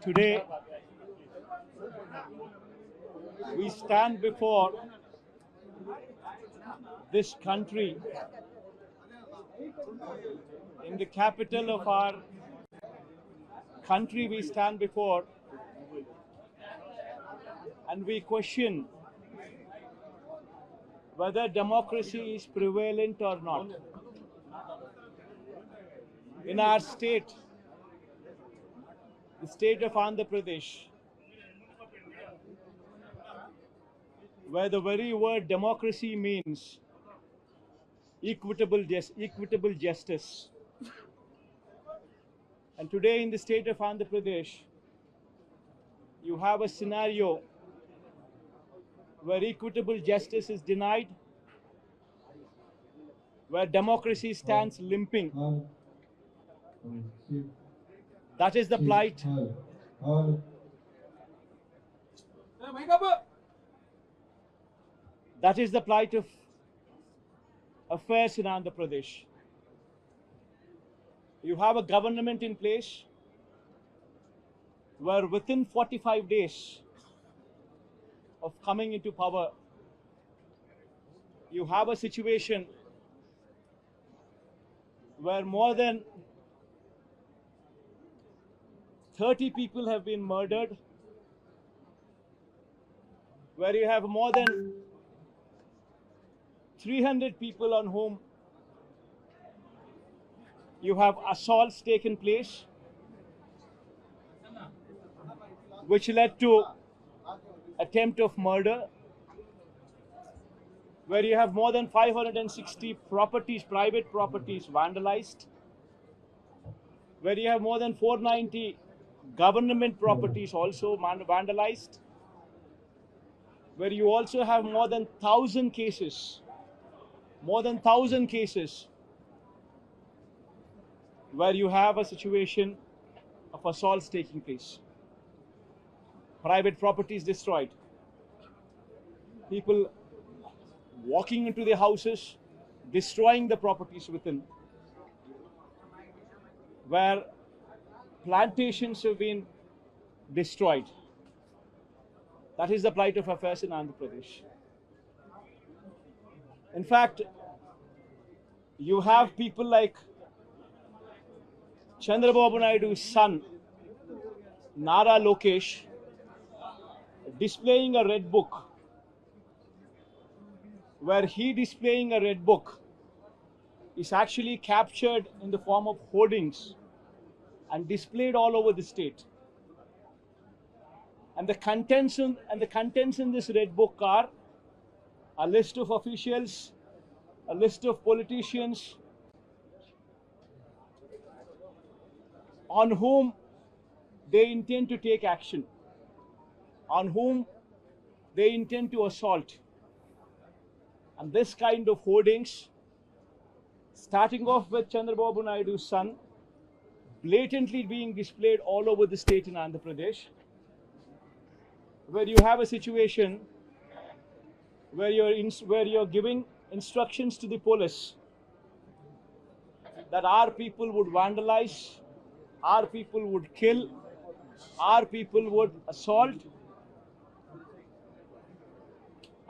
Today, we stand before this country in the capital of our country. We stand before and we question whether democracy is prevalent or not. In our state, the state of Andhra Pradesh, where the very word democracy means equitable justice. And today in the state of Andhra Pradesh, you have a scenario where equitable justice is denied, where democracy stands limping. That is the plight. That is the plight of affairs in Andhra Pradesh. You have a government in place where within 45 days of coming into power, you have a situation where more than 30 people have been murdered, where you have more than 300 people on whom you have assaults taken place, which led to attempt of murder, where you have more than 560 properties, private properties vandalized, where you have more than 490 government properties also vandalized, where you also have more than 1,000 cases, where you have a situation of assaults taking place. Private properties destroyed. People walking into their houses, destroying the properties within. Where plantations have been destroyed. That is the plight of affairs in Andhra Pradesh. In fact, you have people like Chandrababu Naidu's son, Nara Lokesh, displaying a red book, where he displaying a red book is actually captured in the form of hoardings and displayed all over the state. And the contents in this red book are a list of officials, a list of politicians on whom they intend to take action, on whom they intend to assault. And this kind of hoardings, starting off with Chandrababu Naidu's son, blatantly being displayed all over the state in Andhra Pradesh, where you have a situation where you're giving instructions to the police that our people would vandalize, our people would kill, our people would assault,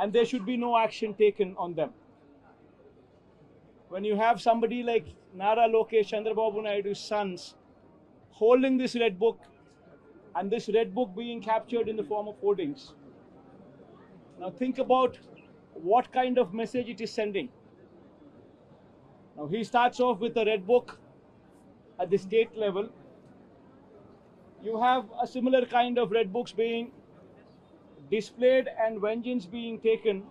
and there should be no action taken on them. When you have somebody like Nara Lokesh, Chandrababu Naidu's sons, holding this red book, and this red book being captured in the form of hoardings. Now think about what kind of message it is sending. Now he starts off with a red book at the state level. You have a similar kind of red books being displayed and vengeance being taken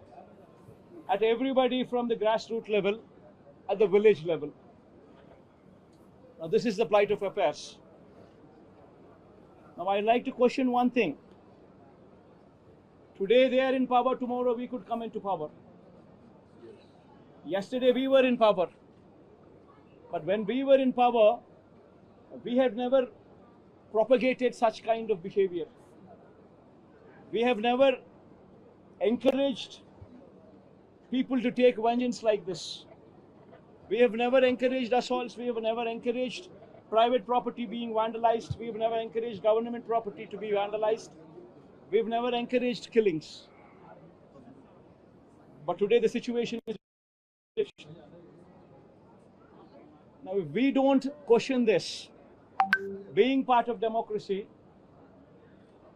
at everybody from the grassroots level, at the village level. Now this is the plight of affairs. Now I'd like to question one thing. Today they are in power, tomorrow we could come into power. Yesterday we were in power. But when we were in power, we have never propagated such kind of behavior. We have never encouraged people to take vengeance like this. We have never encouraged assaults. We have never encouraged private property being vandalized. We've never encouraged government property to be vandalized. We've never encouraged killings. But today the situation is different. Now, if we don't question this, being part of democracy,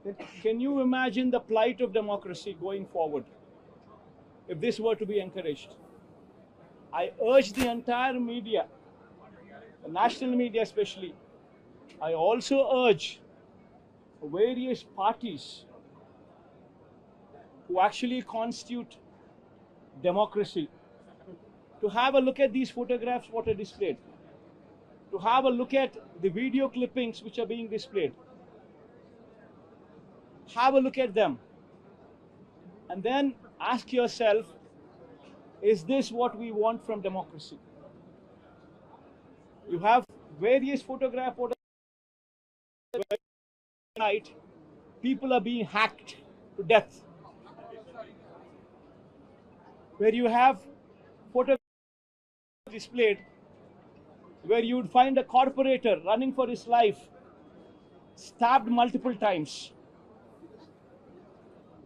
then can you imagine the plight of democracy going forward if this were to be encouraged? I urge the entire media, the national media especially, I also urge various parties who actually constitute democracy to have a look at these photographs what are displayed, to have a look at the video clippings which are being displayed. Have a look at them and then ask yourself, is this what we want from democracy? You have various photographs tonight, people are being hacked to death. Where you have photographs displayed where you would find a corporator running for his life, stabbed multiple times.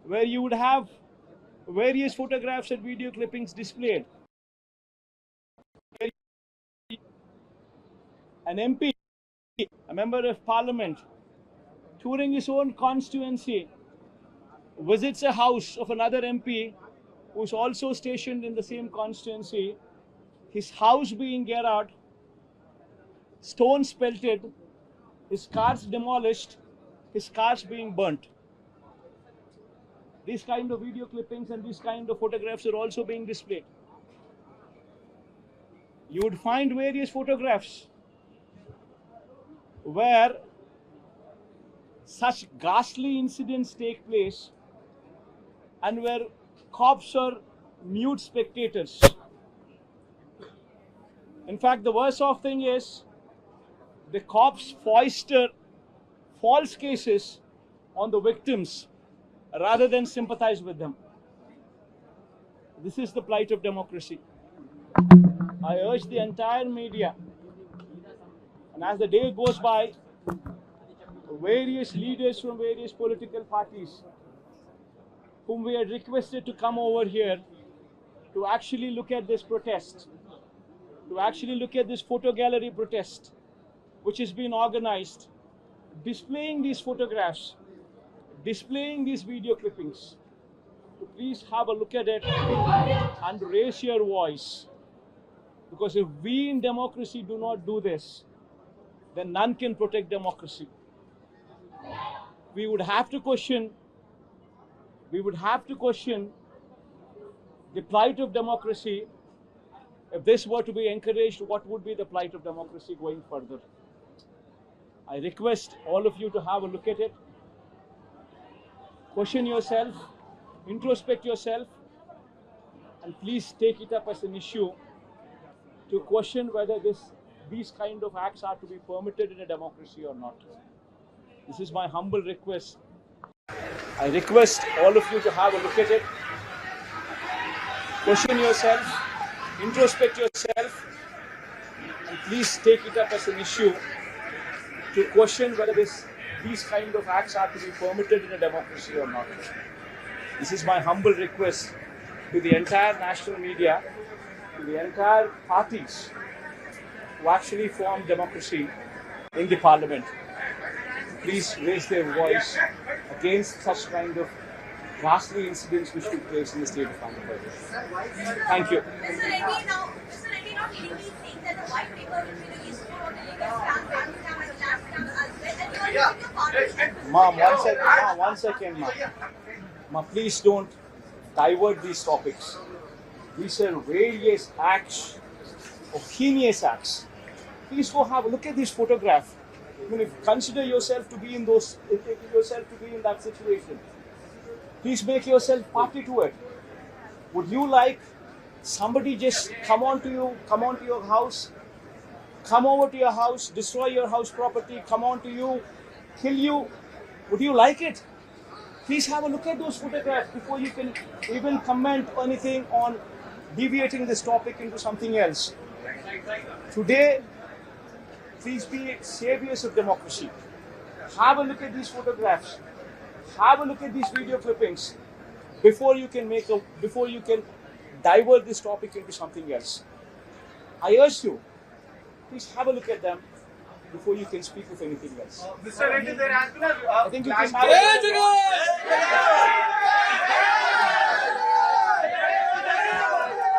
Where you would have various photographs and video clippings displayed. An MP, a member of parliament, touring his own constituency, visits a house of another MP who's also stationed in the same constituency, his house being garroted, stones pelted, his cars demolished, his cars being burnt. These kind of video clippings and these kind of photographs are also being displayed. You would find various photographs where such ghastly incidents take place and where cops are mute spectators. In fact, the worst off thing is the cops foist false cases on the victims rather than sympathize with them. This is the plight of democracy. I urge the entire media, and as the day goes by, various leaders from various political parties whom we had requested to come over here to actually look at this protest, to actually look at this photo gallery protest which has been organized, displaying these photographs, displaying these video clippings, to please have a look at it and raise your voice. Because if we in democracy do not do this, then none can protect democracy. We would have to question the plight of democracy. If this were to be encouraged, what would be the plight of democracy going further? I request all of you to have a look at it. Question yourself, introspect yourself, and please take it up as an issue to question whether these kind of acts are to be permitted in a democracy or not. This is my humble request. I request all of you to have a look at it. Question yourself, introspect yourself, and please take it up as an issue to question whether these kind of acts are to be permitted in a democracy or not. This is my humble request to the entire national media, to the entire parties who actually form democracy in the parliament. Please raise their voice against such kind of ghastly incidents which took place in the state of Andhra Pradesh. Thank you. Mr. Reddy, now clearly saying that the white paper will be released for the illegal scam, family scam and last scam as well, and you are using your partnership. One second, Ma, please don't divert these topics. These are various acts, of heinous acts. Please go have a look at this photograph. I mean, if you consider yourself to be in that situation, please make yourself party to it. Would you like somebody just come onto your house, come over to your house, destroy your house property, come onto you, kill you? Would you like it? Please have a look at those photographs before you can even comment anything on deviating this topic into something else. Please be saviors of democracy. Have a look at these photographs. Have a look at these video clippings before you can divert this topic into something else. I urge you, please have a look at them before you can speak of anything else. Mr. Reddy, there has been a I think you can have